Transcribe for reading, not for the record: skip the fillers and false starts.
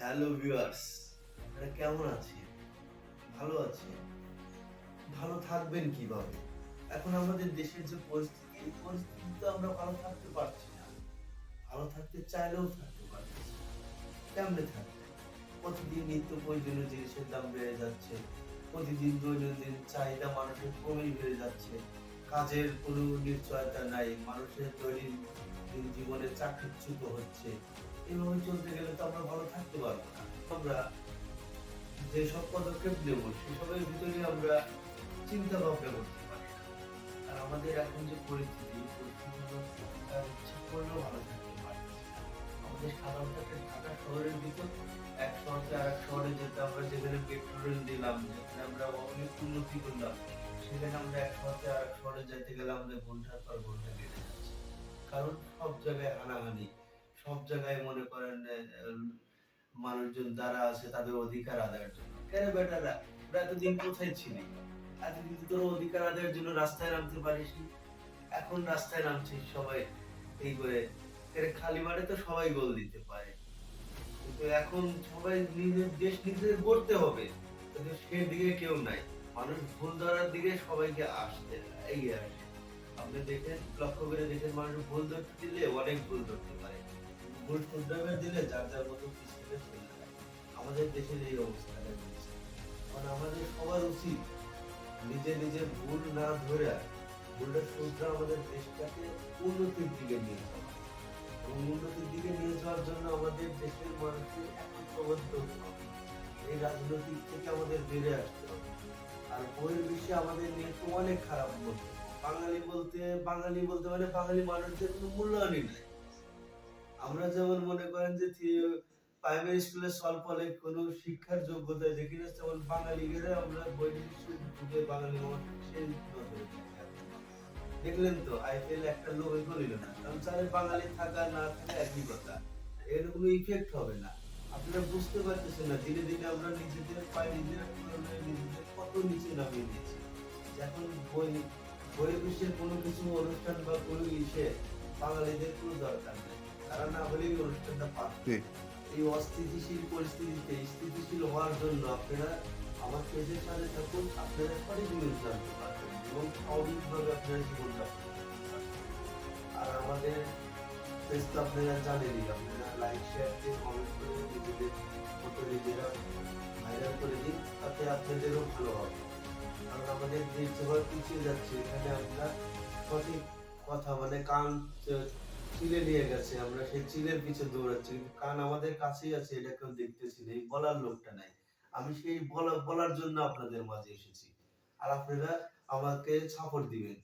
Hello viewers, আপনারা কেমন আছেন? ভালো আছেন? ভালো থাকবেন কিভাবে? এখন আমাদের দেশের যে পরিস্থিতি, এই পরিস্থিতিতে আমরা ভালো থাকতে পারছি না। ভালো থাকতে চাইলেও থাকতে পারছি না। কেমনে থাকবেন? প্রতিদিন নিত্য প্রয়োজনীয় জিনিসের দাম বেড়ে যাচ্ছে। প্রতিদিন দৈনন্দিন চাহিদা মানুষের ক্রমেই বেড়ে যাচ্ছে। কাজের কোনো নিশ্চয়তা নাই। মানুষের দৈনন্দিন জীবনে চাকরিচ্যুত হচ্ছে। এভাবে চলতে গেলে তো আমরা ভালো থাকতে পারবো না। আমরা যেসব পদক্ষেপ নেব সেসবের ভিতরে আমরা চিন্তা ভাবনা করতে পারি না। আর আমাদের এখন যে পরিস্থিতি, এই পরিস্থিতিগুলো ইচ্ছা করলেও ভালো থাকতে পারতেছি না। আমাদের সাধারণত একটা ঢাকা শহরের ভিতর এক শহর থেকে আরেক শহরে যেতে আমরা যেখানে মেট্রো রেল দিলাম, যেখানে আমরা অনেক উন্নতি করলাম, সেখানে আমরা এক শহর থেকে আরেক শহরে যাইতে গেলে আমাদের ঘন্টার পর ঘন্টা কেটে যাচ্ছে। কারণ সব জায়গায় হানাহানি, সব জায়গায় মনে করেন মানুষজন যারা আছে তাদের অধিকার আদায়ের জন্য। কেন বেটারা তোরা এতদিন কোথায় ছিলি? এতদিন তো তোর অধিকার আদায়ের জন্য রাস্তায় নামতে পারিসনি। এখন রাস্তায় নামছিস সবাই এই করে। খালি মাঠে তো সবাই গোল দিতে পারে। কিন্তু এখন সবাই নিজের দেশ নিজেদের গড়তে হবে। কিন্তু সেদিকে কেউ নাই। মানুষ ভুল ধরার দিকে সবাইকে আসতে এগিয়ে আসে। আপনি দেখেন, লক্ষ্য করে দেখেন মানুষ ভুল ধরতে দিলে অনেক ভুল ধরতে পারে। ভুল শুধরাবার দিলে যার যার মতো পিছনে চলে যায়। আমাদের দেশের এই অবস্থাটা হচ্ছে। কারণ আমাদের সবার উচিত নিজের ভুল না ধরে ভুলটা শুধরে আমাদের দেশটাকে উন্নতির দিকে নিয়ে যাওয়া। এবং উন্নতির দিকে নিয়ে যাওয়ার জন্য আমাদের দেশের মানুষকে একত্রবদ্ধ হতে হবে। এই রাজনৈতিক থেকে আমাদের বেড়ে আসতে হবে। আর বহির্বিশ্বে আমাদের নিয়ে তো অনেক খারাপ বলতে। বাঙালি বলতে মানে বাঙালি মানুষদের কোনো মূল্যায়নই নাই। আমরা যেমন মনে করেন যে প্রাইমারি স্কুলে সলভ হলে কোনো শিক্ষার যোগ্যতা দেখি না, তেমন বাঙালিরা আমরা বহির্বিশ্বে ঢুকে বাঙালি মানুষ সেই নজরে দেখি। দেখলেন তো আইপিএল একটা লোকই করিল না, কারণ চালে বাঙালি থাকা না থাকা একই কথা। এর কোনো ইফেক্ট হবে না। আপনারা বুঝতে পারতেছেন না, ধীরে ধীরে আমরা নিজেদের পায়ে নিজেরা তুলনায় নিজেদের কত নিচে নামিয়ে দিয়েছি। এখন বহির্বিশ্বের কোনো কিছু অনুষ্ঠান বা কোনো ইসে বাঙালিদের কোনো দরকার নেই। তারা না হলেই অনুষ্ঠানটা পারবে। জি। এই অস্থিতিশীল পরিস্থিতিতে স্থিতিশীল হওয়ার জন্য আপনারা আমার পেজের সাথে থাকুন। আপনারা সঠিক নিউজ জানতে পারবেন এবং স্বাভাবিকভাবে আপনারা জীবনযাপন করতে পারবেন। আর আমাদের পেজ তো আপনারা জানেনই, আপনারা লাইক শেয়ার দিয়ে কমেন্ট করে নিজেদের মতো নিজেরা ভাইরাল করে দিন, তাতে আপনাদেরও ভালো হবে। কারণ আমাদের দেশ যেভাবে পিছিয়ে যাচ্ছে, এখানে আমরা সঠিক কথা মানে কান চিলে নিয়ে গেছে, আমরা সেই চিলের পিছে দৌড়াচ্ছি, কিন্তু কান আমাদের কাছেই আছে, এটা কেউ দেখতেছি না, এই বলার লোকটা নাই। আমি সেই বলার জন্য আপনাদের মাঝে এসেছি। আর আপনারা আমাকে সাপোর্ট দিবেন।